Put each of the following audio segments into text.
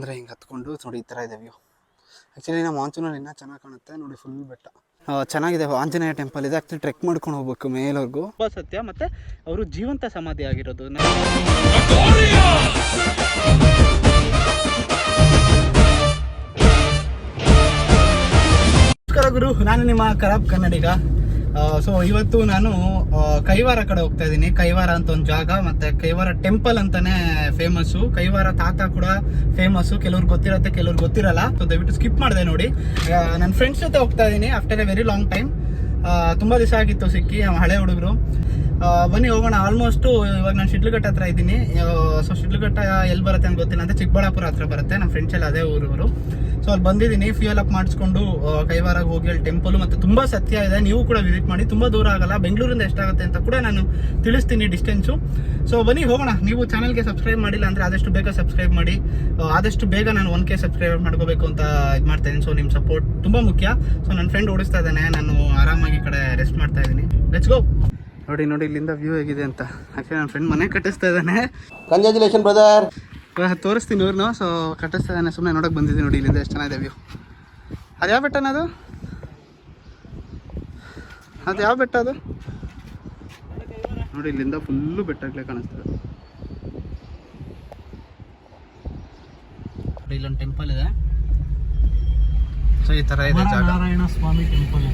ಅಂದರೆ ಹಿಂಗೆ ಹತ್ಕೊಂಡು ನೋಡಿ ಈ ಥರ ಇದೆ ವ್ಯೂ. ಆ್ಯಕ್ಚುಲಿ ನಾವು ಮಾನ್ಸೂನಲ್ಲಿ ಇನ್ನೂ ಚೆನ್ನಾಗಿ ಕಾಣುತ್ತೆ ನೋಡಿ, ಫುಲ್ ಬೆಟ್ಟ ಚೆನ್ನಾಗಿದೆ. ಆಂಜನೇಯ ಟೆಂಪಲ್ ಇದೆ, ಆ್ಯಕ್ಚುಲಿ ಟ್ರೆಕ್ ಮಾಡ್ಕೊಂಡು ಹೋಗ್ಬೇಕು ಮೇಲವರೆಗೂ. ಸತ್ಯ, ಮತ್ತು ಅವರು ಜೀವಂತ ಸಮಾಧಿ ಆಗಿರೋದು. ನಮಸ್ಕಾರ ಗುರು, ನಾನು ನಿಮ್ಮ ಖರಾಬ್ ಕನ್ನಡಿಗ. ಸೊ ಇವತ್ತು ನಾನು ಕೈವಾರ ಕಡೆ ಹೋಗ್ತಾ ಇದ್ದೀನಿ. ಕೈವಾರ ಅಂತ ಒಂದು ಜಾಗ, ಮತ್ತೆ ಕೈವಾರ ಟೆಂಪಲ್ ಅಂತಾನೆ ಫೇಮಸ್ಸು. ಕೈವಾರ ತಾತ ಕೂಡ ಫೇಮಸ್ಸು. ಕೆಲವ್ರಿಗೆ ಗೊತ್ತಿರುತ್ತೆ, ಕೆಲವ್ರಿಗೆ ಗೊತ್ತಿರಲ್ಲ. ಸೊ ದಯವಿಟ್ಟು ಸ್ಕಿಪ್ ಮಾಡಿದೆ ನೋಡಿ. ನನ್ನ ಫ್ರೆಂಡ್ಸ್ ಜೊತೆ ಹೋಗ್ತಾ ಇದ್ದೀನಿ after A very long time. ತುಂಬ ದಿವಸ ಆಗಿತ್ತು ಸಿಕ್ಕಿ, ಹಳೆ ಹುಡುಗರು. ಬನ್ನಿ ಹೋಗೋಣ. ಆಲ್ಮೋಸ್ಟು ಇವಾಗ ನಾನು ಶಿಡ್ಲಘಟ್ಟ ಹತ್ರ ಇದ್ದೀನಿ. ಸೊ ಶಿಡ್ಲಘಟ್ಟ ಎಲ್ಲಿ ಬರುತ್ತೆ ಅಂತ ಗೊತ್ತಿಲ್ಲ, ಅಂತ ಚಿಕ್ಕಬಳ್ಳಾಪುರ ಹತ್ರ ಬರುತ್ತೆ. ನಮ್ಮ ಫ್ರೆಂಡ್ಸ್ ಎಲ್ಲ ಅದೇ ಊರವರು. ಸೊ ಅಲ್ಲಿ ಬಂದಿದ್ದೀನಿ, ಫ್ಯೂಯಲ್ ಅಪ್ ಮಾಡಿಸ್ಕೊಂಡು ಕೈವಾರಾಗ ಹೋಗಿ ಅಲ್ಲಿ ಟೆಂಪಲ್ ಮತ್ತು ತುಂಬ ಸತ್ಯ ಇದೆ. ನೀವು ಕೂಡ ವಿಸಿಟ್ ಮಾಡಿ, ತುಂಬ ದೂರ ಆಗಲ್ಲ. ಬೆಂಗಳೂರಿಂದ ಎಷ್ಟಾಗುತ್ತೆ ಅಂತ ಕೂಡ ನಾನು ತಿಳಿಸ್ತೀನಿ ಡಿಸ್ಟೆನ್ಸು. ಸೊ ಬನ್ನಿ ಹೋಗೋಣ. ನೀವು ಚಾನಲ್ಗೆ ಸಬ್ಸ್ಕ್ರೈಬ್ ಮಾಡಿಲ್ಲ ಅಂದರೆ ಆದಷ್ಟು ಬೇಗ ಸಬ್ಸ್ಕ್ರೈಬ್ ಮಾಡಿ. ಆದಷ್ಟು ಬೇಗ ನಾನು 1K ಸಬ್ಸ್ಕ್ರೈಬ್ ಮಾಡ್ಕೋಬೇಕು ಅಂತ ಇದು ಮಾಡ್ತಾ ಇದ್ದೀನಿ. ಸೊ ನಿಮ್ಮ ಸಪೋರ್ಟ್ ತುಂಬ ಮುಖ್ಯ. ಸೊ ನನ್ನ ಫ್ರೆಂಡ್ ಓಡಿಸ್ತಾ ಇದ್ದಾನೆ, ನಾನು ಆರಾಮಾಗಿ ಈ ಕಡೆ ರೆಸ್ಟ್ ಮಾಡ್ತಾ ಇದ್ದೀನಿ. Let's go. ನೋಡಿ ನೋಡಿ ಇಲ್ಲಿಂದ ವ್ಯೂ ಹೇಗಿದೆ ಅಂತ. ಆ್ಯಕ್ಚುಲಿ ನನ್ನ ಫ್ರೆಂಡ್ ಮನೆ ಕಟ್ಟಿಸ್ತಾ ಇದ್ದಾನೆ. Congratulation brother. ತೋರಿಸ್ತೀನಿ ಇವ್ರನ್ನ. ಸೊ ಕಟ್ಟಿಸ್ತಾ ಇದ್ದಾನೆ, ಸುಮ್ಮನೆ ನೋಡೋಕೆ ಬಂದಿದ್ದೀನಿ. ನೋಡಿ ಇಲ್ಲಿಂದ ಎಷ್ಟು ಚೆನ್ನಾಗಿದೆ ವ್ಯೂ. ಅದು ಯಾವ ಬೆಟ್ಟನ ಅದು? ಅದು ಯಾವ ಬೆಟ್ಟ ಅದು? ನೋಡಿ ಇಲ್ಲಿಂದ ಫುಲ್ಲು ಬೆಟ್ಟಗಳೇ ಕಾಣಿಸ್ತದೆ. ಇಲ್ಲೊಂದು ಟೆಂಪಲ್ ಇದೆ. ಸೊ ಈ ಥರ ಇದೆ ಜಾಗ. ನಾರಾಯಣ ಸ್ವಾಮಿ ಟೆಂಪಲ್.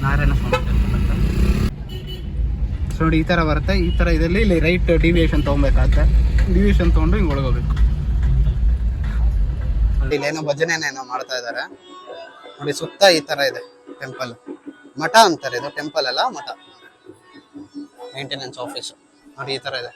ನಾರಾಯಣ ಸ್ವಾಮಿ ಟೆಂಪಲ್ ಅಂತ. ಸೊ ನೋಡಿ ಈ ಥರ ಬರುತ್ತೆ. ಈ ಥರ ಇದರಲ್ಲಿ ಇಲ್ಲಿ ರೈಟ್ ಡಿವಿಯೇಷನ್ ತೊಗೊಬೇಕಾಗತ್ತೆ. ಡಿವಿಯೇಷನ್ ತೊಗೊಂಡು ಹಿಂಗೆ ಒಳಗೋಗ್ಬೇಕು. ಇಲ್ಲೇನೋ ಭಜನೆನೇನೋ ಮಾಡ್ತಾ ಇದ್ದಾರೆ ನೋಡಿ. ಸುತ್ತ ಈ ಥರ ಇದೆ ಟೆಂಪಲ್. ಮಠ ಅಂತಾರೆ ಇದು, ಟೆಂಪಲ್ ಅಲ್ಲ, ಮಠ. ಮೇಂಟೆನೆನ್ಸ್ ಆಫೀಸು ನೋಡಿ ಈ ಥರ ಇದೆ.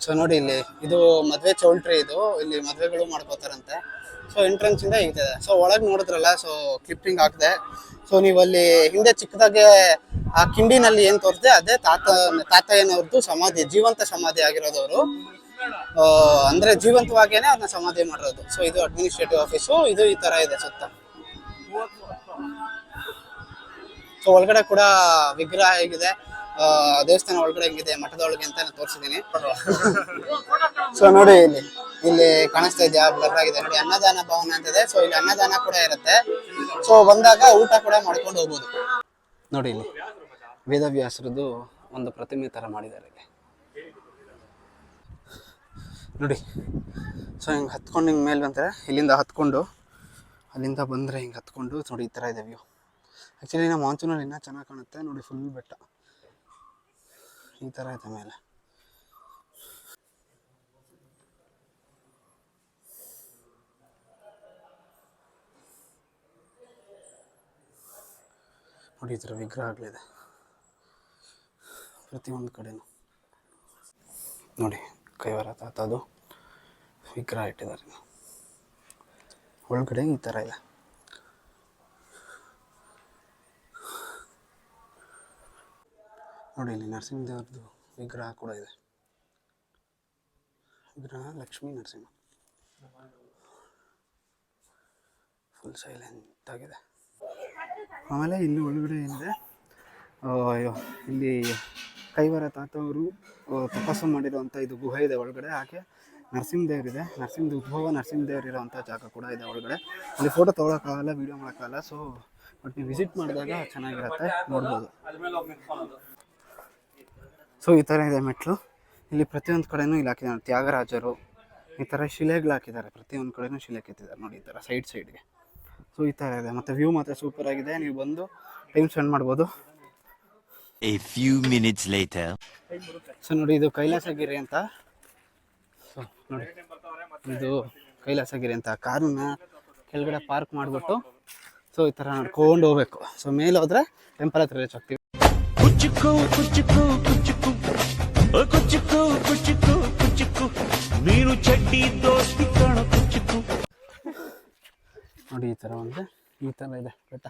ಸೊ ನೋಡಿ ಇಲ್ಲಿ ಇದು ಮದುವೆ ಚೌಲ್ಟ್ರಿ. ಇದು ಇಲ್ಲಿ ಮದುವೆಗಳು ಮಾಡ್ಕೋತಾರಂತೆ. ಸೊ ಎಂಟ್ರೆನ್ಸ್ ಇಂದ ಇದೆ. ಸೊ ಒಳಗೆ ನೋಡಿದ್ರಲ್ಲ, ಸೊ ಕ್ಲಿಪ್ಪಿಂಗ್ ಹಾಕಿದೆ. ಸೊ ನೀವು ಅಲ್ಲಿ ಹಿಂದೆ ಚಿಕ್ಕದಾಗೆ ಆ ಕಿಂಡಿನಲ್ಲಿ ಏನ್ ತೋರಿಸಿದೆ ಅದೇ ತಾತಯ್ಯನವ್ರದ್ದು ಸಮಾಧಿ, ಜೀವಂತ ಸಮಾಧಿ ಆಗಿರೋದವರು. ಅಂದ್ರೆ ಜೀವಂತವಾಗೇನೆ ಅದನ್ನ ಸಮಾಧಿ ಮಾಡಿರೋದು. ಸೊ ಇದು ಅಡ್ಮಿನಿಸ್ಟ್ರೇಟಿವ್ ಆಫೀಸು. ಇದು ಈ ತರ ಇದೆ ಸುತ್ತ. ಸೊ ಒಳಗಡೆ ಕೂಡ ವಿಗ್ರಹ ಹೇಗಿದೆ, ದೇವಸ್ಥಾನ ಒಳಗಡೆ ಹೆಂಗಿದೆ, ಮಠದ ಒಳಗೆ ಅಂತ ನಾನು ತೋರಿಸಿದ್ದೀನಿ. ಸೊ ನೋಡಿ ಇಲ್ಲಿ ಕಾಣಿಸ್ತಾ ಇದೆಯಾ, ಬ್ಲರ್ ಆಗಿದೆ ನೋಡಿ. ಅನ್ನದಾನ ಭವನ ಅಂತಿದೆ. ಸೊ ಇಲ್ಲಿ ಅನ್ನದಾನ ಕೂಡ ಇರುತ್ತೆ. ಸೊ ಬಂದಾಗ ಊಟ ಕೂಡ ಮಾಡ್ಕೊಂಡು ಹೋಗ್ಬೋದು. ನೋಡಿ ಇಲ್ಲಿ ವೇದವ್ಯಾಸರದ್ದು ಒಂದು ಪ್ರತಿಮೆ ತರ ಮಾಡಿದ್ದಾರೆ ಇಲ್ಲಿ ನೋಡಿ. ಸೊ ಹಿಂಗೆ ಹತ್ಕೊಂಡು ಹಿಂಗೆ ಮೇಲೆ ಬಂದರೆ, ಇಲ್ಲಿಂದ ಹತ್ಕೊಂಡು ಅಲ್ಲಿಂದ ಬಂದರೆ ಹಿಂಗೆ ಹತ್ಕೊಂಡು ನೋಡಿ ಈ ಥರ ಇದೆ ವ್ಯೂ. ಆ್ಯಕ್ಚುಲಿ ನಾವು ಮಾನ್ಸೂನಲ್ಲಿ ಇನ್ನೂ ಚೆನ್ನಾಗಿ ಕಾಣುತ್ತೆ ನೋಡಿ. ಫುಲ್ ಬೆಟ್ಟ ಈ ಥರ ಇದೆ ಮೇಲೆ. ನೋಡಿ ಈ ಥರ ವಿಗ್ರಹಗಳಿದೆ ಪ್ರತಿಯೊಂದು ಕಡೆನೂ. ನೋಡಿ ಕೈವಾರ ತಾತದು ವಿಗ್ರಹ ಇಟ್ಟಿದ್ದಾರೆ. ಒಳಗಡೆ ಈ ಥರ ಇದೆ. ನೋಡಿ ಇಲ್ಲಿ ನರಸಿಂಹದೇವ್ರದ್ದು ವಿಗ್ರಹ ಕೂಡ ಇದೆ. ವಿಗ್ರಹ ಲಕ್ಷ್ಮೀ ನರಸಿಂಹ. ಫುಲ್ ಸೈಲೆಂಟ್ ಆಗಿದೆ. ಆಮೇಲೆ ಇಲ್ಲಿ ಒಳಗಡೆ ಏನಿದೆ, ಇಲ್ಲಿ ಕೈವಾರ ತಾತವರು ತಪಸ್ಸು ಮಾಡಿರೋವಂಥ ಇದು ಗುಹೆ ಇದೆ ಒಳಗಡೆ. ಹಾಗೆ ನರಸಿಂಹದೇವರಿದೆ. ಉದ್ಭವ ನರಸಿಂಹದೇವರಿರೋವಂಥ ಜಾಗ ಕೂಡ ಇದೆ ಒಳಗಡೆ. ಅಲ್ಲಿ ಫೋಟೋ ತೊಗೊಳಕ್ಕಾಗಲ್ಲ, ವೀಡಿಯೋ ಮಾಡೋಕ್ಕಾಗಲ್ಲ. ಸೊ ಬಟ್ ನೀವು ವಿಸಿಟ್ ಮಾಡಿದಾಗ ಚೆನ್ನಾಗಿರುತ್ತೆ, ನೋಡ್ಬೋದು. ಸೊ ಈ ಥರ ಇದೆ ಮೆಟ್ಲು. ಇಲ್ಲಿ ಪ್ರತಿಯೊಂದು ಕಡೆನೂ ಇಲ್ಲಿ ಹಾಕಿದ್ದಾರೆ. ತ್ಯಾಗರಾಜರು ಈ ಥರ ಶಿಲೆಗಳು ಹಾಕಿದ್ದಾರೆ. ಪ್ರತಿಯೊಂದು ಕಡೆನೂ ಶಿಲೆ ಕೆತ್ತಿದ್ದಾರೆ ನೋಡಿ ಈ ಥರ ಸೈಡ್ಗೆ. ಸೊ ಈ ಥರ ಇದೆ. ಮತ್ತು ವ್ಯೂ ಮಾತ್ರ ಸೂಪರ್ ಆಗಿದೆ. ನೀವು ಬಂದು ಟೈಮ್ ಸ್ಪೆಂಡ್ ಮಾಡ್ಬೋದು. A few minutes later. So ನೋಡಿ ಇದು ಕೈಲಾಸಗಿರಿ ಅಂತ. ಸೊ ನೋಡಿ ಇದು ಕೈಲಾಸಗಿರಿ ಅಂತ. ಕಾರನ್ನ ಕೆಳಗಡೆ ಪಾರ್ಕ್ ಮಾಡಿಬಿಟ್ಟು ಸೊ ಈ ಥರ ನಡ್ಕೊಂಡು ಹೋಗ್ಬೇಕು. ಸೊ ಮೇಲೆ ಹೋದರೆ ಟೆಂಪಲ್ ಹತ್ರ ರೀಚ್ ಆಗ್ತೀವಿ. ನೀನು ಚಡ್ಡಿ ದೋಸ್ತಿ ಕಣ ಕುಚ್ಚಿಕು. ನೋಡಿ ಈ ಥರ ಒಂದು ಈ ಥರ ಇದೆ ಬೆಟ್ಟ.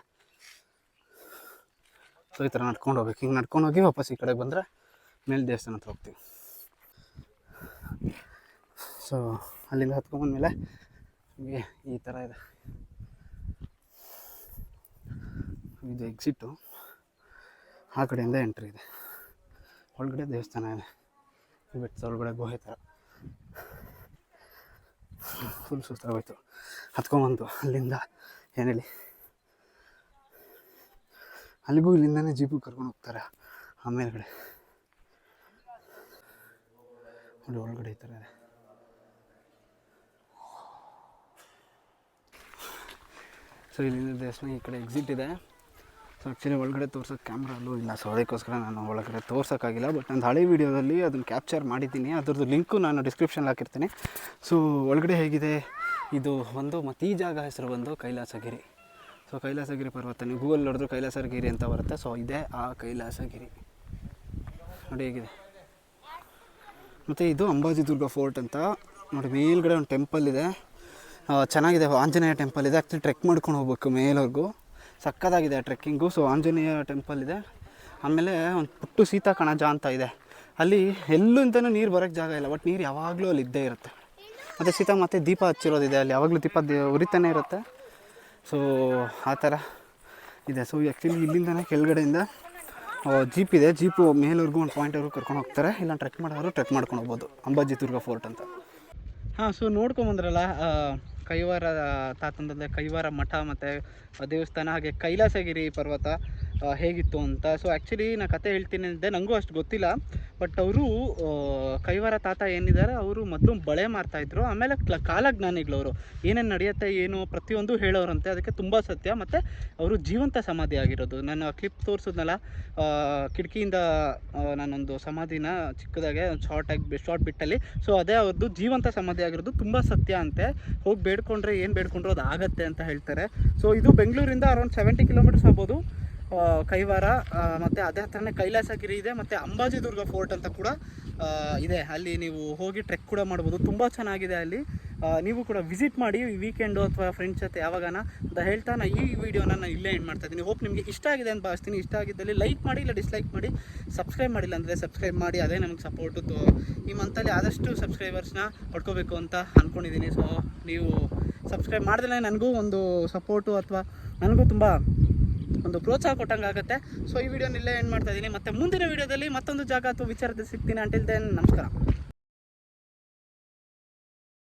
ಸೊ ಈ ಥರ ನಡ್ಕೊಂಡು ಹೋಗ್ಬೇಕು. ಹಿಂಗೆ ನಡ್ಕೊಂಡು ಹೋಗಿ ವಾಪಸ್ ಈ ಕಡೆಗೆ ಬಂದರೆ ಮೇಲೆ ದೇವಸ್ಥಾನ ಹತ್ರ ಹೋಗ್ತೀವಿ. ಸೊ ಅಲ್ಲಿಂದ ಹತ್ಕೊಂಡ್ಬಂದ್ಮೇಲೆ ನಿಮಗೆ ಈ ಥರ ಇದೆ, ಇದು ಎಕ್ಸಿಟ್ಟು. ಆ ಕಡೆಯಿಂದ ಎಂಟ್ರಿ ಇದೆ, ಒಳಗಡೆ ದೇವಸ್ಥಾನ ಇದೆ. ಈ ಬೆಟ್ಟದ ಒಳಗಡೆ ಗುಹೆ ಥರ. ಫುಲ್ ಸುಸ್ತಾಗೋಯ್ತು ಹತ್ಕೊಂಬಂತು. ಅಲ್ಲಿಂದ ಏನು ಹೇಳಿ, ಅಲ್ಲಿಗೂ ಇಲ್ಲಿಂದನೇ ಜೀಪಿಗೆ ಕರ್ಕೊಂಡು ಹೋಗ್ತಾರೆ ಆಮೇಲೆ ನೋಡಿ ಒಳಗಡೆ ಈ ಥರ ಇದೆ. ಸೊ ಇಲ್ಲಿಂದ ದೇವಸ್ಥಾನ ಈ ಕಡೆ ಎಕ್ಸಿಟ್ ಇದೆ. ಸೊ ಆ್ಯಕ್ಚುಲಿ ಒಳಗಡೆ ತೋರ್ಸೋಕ್ಕೆ ಕ್ಯಾಮ್ರಾ ಅಲ್ಲೂ ಇಲ್ಲ, ಸೊ ಅದಕ್ಕೋಸ್ಕರ ನಾನು ಒಳಗಡೆ ತೋರ್ಸೋಕ್ಕಾಗಿಲ್ಲ. ಬಟ್ ನಾನು ಹಳೆ ವೀಡಿಯೋದಲ್ಲಿ ಅದನ್ನು ಕ್ಯಾಪ್ಚರ್ ಮಾಡಿದ್ದೀನಿ, ಅದ್ರದ್ದು ಲಿಂಕು ನಾನು ಡಿಸ್ಕ್ರಿಪ್ಷನ್ಲಿ ಹಾಕಿರ್ತೀನಿ. ಸೊ ಒಳಗಡೆ ಹೇಗಿದೆ ಇದು ಒಂದು, ಮತ್ತು ಈ ಜಾಗ ಹೆಸರು ಬಂದು ಕೈಲಾಸಗಿರಿ. ಸೊ ಕೈಲಾಸಗಿರಿ ಪರ್ವತ, ನೀವು ಗೂಗಲ್ ನೋಡಿದ್ರು ಕೈಲಾಸಗಿರಿ ಅಂತ ಬರುತ್ತೆ. ಸೊ ಇದೇ ಆ ಕೈಲಾಸಗಿರಿ ನೋಡಿ ಹೇಗಿದೆ. ಮತ್ತು ಇದು ಅಂಬಾಜಿ ದುರ್ಗ ಫೋರ್ಟ್ ಅಂತ ನೋಡಿ. ಮೇಲ್ಗಡೆ ಒಂದು ಟೆಂಪಲ್ ಇದೆ, ಚೆನ್ನಾಗಿದೆ, ಆಂಜನೇಯ ಟೆಂಪಲ್ ಇದೆ. ಆ್ಯಕ್ಚುಲಿ ಟ್ರೆಕ್ ಮಾಡ್ಕೊಂಡು ಹೋಗ್ಬೇಕು ಮೇಲ್ವರೆಗೂ, ಸಕ್ಕತ್ತಾಗಿದೆ ಟ್ರೆಕ್ಕಿಂಗು. ಸೊ ಆಂಜನೇಯ ಟೆಂಪಲ್ ಇದೆ. ಆಮೇಲೆ ಒಂದು ಪುಟ್ಟು ಸೀತಾ ಕಣಜ ಅಂತ ಇದೆ, ಅಲ್ಲಿ ಎಲ್ಲೂ ಅಂತಲೂ ನೀರು ಬರೋಕ್ಕೆ ಜಾಗ ಇಲ್ಲ, ಬಟ್ ನೀರು ಯಾವಾಗಲೂ ಅಲ್ಲಿ ಇದ್ದೇ ಇರುತ್ತೆ. ಮತ್ತು ಸೀತಾ ಮತ್ತೆ ದೀಪ ಹಚ್ಚಿರೋದಿದೆ, ಅಲ್ಲಿ ಯಾವಾಗಲೂ ದೀಪ ಉರಿತಾನೆ ಇರುತ್ತೆ. ಸೊ ಆ ಥರ ಇದೆ. ಸೊ ಆ್ಯಕ್ಚುಲಿ ಇಲ್ಲಿಂದನೇ ಕೆಳಗಡೆಯಿಂದ ಜೀಪ್ ಇದೆ, ಜೀಪು ಮೇಲ್ವರೆಗೂ ಒಂದು ಪಾಯಿಂಟ್ವರೆಗೂ ಕರ್ಕೊಂಡು ಹೋಗ್ತಾರೆ. ಇಲ್ಲ ಟ್ರೆಕ್ ಮಾಡೋರು ಟ್ರೆಕ್ ಮಾಡ್ಕೊಂಡು ಹೋಗ್ಬೋದು, ಅಂಬಾಜಿ ದುರ್ಗ ಫೋರ್ಟ್ ಅಂತ. ಹಾಂ, ಸೊ ನೋಡ್ಕೊಂಬಂದ್ರಲ್ಲ ಕೈವಾರ ತಾತಂದಲ್ಲೇ ಕೈವಾರ ಮಠ ಮತ್ತು ದೇವಸ್ಥಾನ, ಹಾಗೆ ಕೈಲಾಸಗಿರಿ ಪರ್ವತ ಹೇಗಿತ್ತು ಅಂತ. ಸೊ ಆ್ಯಕ್ಚುಲಿ ನಾನು ಕತೆ ಹೇಳ್ತೀನಿ ಅಂದೆ, ನನಗೂ ಅಷ್ಟು ಗೊತ್ತಿಲ್ಲ. ಬಟ್ ಅವರು ಕೈವಾರ ತಾತ ಏನಿದ್ದಾರೆ ಅವರು ಮೊದಲು ಬಳೆ ಮಾರ್ತಾಯಿದ್ರು. ಆಮೇಲೆ ಕಾಲಜ್ಞಾನಿಗಳವರು ಏನೇನು ನಡೆಯುತ್ತೆ ಏನು ಪ್ರತಿಯೊಂದು ಹೇಳೋರಂತೆ, ಅದಕ್ಕೆ ತುಂಬ ಸತ್ಯ. ಮತ್ತು ಅವರು ಜೀವಂತ ಸಮಾಧಿ ಆಗಿರೋದು. ನಾನು ಆ ಕ್ಲಿಪ್ ತೋರಿಸಿದ್ನಲ್ಲ, ಕಿಟಕಿಯಿಂದ ನಾನೊಂದು ಸಮಾಧಿನ ಚಿಕ್ಕದಾಗೆ ಒಂದು ಶಾರ್ಟ್ ಬಿಟ್ಟಲ್ಲಿ, ಸೊ ಅದೇ ಅವ್ರದ್ದು ಜೀವಂತ ಸಮಾಧಿ ಆಗಿರೋದು. ತುಂಬ ಸತ್ಯ ಅಂತೆ, ಹೋಗಿ ಬೇಡ್ಕೊಂಡ್ರೆ ಏನು ಬೇಡ್ಕೊಂಡ್ರು ಅದು ಆಗತ್ತೆ ಅಂತ ಹೇಳ್ತಾರೆ. ಸೊ ಇದು ಬೆಂಗಳೂರಿಂದ ಅರೌಂಡ್ 70 ಕಿಲೋಮೀಟರ್ಸ್ ಆಗ್ಬೋದು ಕೈವಾರ. ಮತ್ತು ಅದೇ ಹತ್ರನೇ ಕೈಲಾಸಗಿರಿ ಇದೆ, ಮತ್ತು ಅಂಬಾಜಿ ದುರ್ಗ ಫೋರ್ಟ್ ಅಂತ ಕೂಡ ಇದೆ. ಅಲ್ಲಿ ನೀವು ಹೋಗಿ ಟ್ರೆಕ್ ಕೂಡ ಮಾಡ್ಬೋದು, ತುಂಬ ಚೆನ್ನಾಗಿದೆ ಅಲ್ಲಿ. ನೀವು ಕೂಡ ವಿಸಿಟ್ ಮಾಡಿ ಈ ವೀಕೆಂಡು ಅಥವಾ ಫ್ರೆಂಡ್ಸ್ ಜೊತೆ ಯಾವಾಗಾನ ಅಂತ ಹೇಳ್ತಾ ನಾನು ಈ ವಿಡಿಯೋನ ನಾನು ಇಲ್ಲೇ ಎಂಡ್ ಮಾಡ್ತಾಯಿದ್ದೀನಿ. ಹೋಪ್ ನಿಮಗೆ ಇಷ್ಟ ಆಗಿದೆ ಅಂತ ಭಾವಿಸ್ತೀನಿ. ಇಷ್ಟ ಆಗಿದ್ದಲ್ಲಿ ಲೈಕ್ ಮಾಡಿ, ಇಲ್ಲ ಡಿಸ್ಲೈಕ್ ಮಾಡಿ. ಸಬ್ಸ್ಕ್ರೈಬ್ ಮಾಡಿಲ್ಲ ಅಂದರೆ ಸಬ್ಸ್ಕ್ರೈಬ್ ಮಾಡಿ, ಅದೇ ನಮಗೆ ಸಪೋರ್ಟು. ಈ ಮಂತಲ್ಲಿ ಆದಷ್ಟು ಸಬ್ಸ್ಕ್ರೈಬರ್ಸ್ನ ಪಡ್ಕೋಬೇಕು ಅಂತ ಅಂದ್ಕೊಂಡಿದ್ದೀನಿ. ಸೊ ನೀವು ಸಬ್ಸ್ಕ್ರೈಬ್ ಮಾಡಿದ್ರೆ ನನಗೂ ಒಂದು ಸಪೋರ್ಟು ಅಥವಾ ನನಗೂ ತುಂಬ ಒಂದು ಪ್ರೋತ್ಸಾಹ ಕೊಟ್ಟಂಗೆ ಆಗುತ್ತೆ. ಸೊ ಈ ವಿಡಿಯೋನ ಇಲ್ಲೇ ಎಂಡ್ ಮಾಡ್ತಾಯಿದ್ದೀನಿ. ಮತ್ತು ಮುಂದಿನ ವಿಡಿಯೋದಲ್ಲಿ ಮತ್ತೊಂದು ಜಾಗ ಅಥವಾ ವಿಚಾರದಲ್ಲಿ ಸಿಗ್ತೀನಿ. ಅಂಟಿಲ್ ದೆನ್ ನಮಸ್ಕಾರ.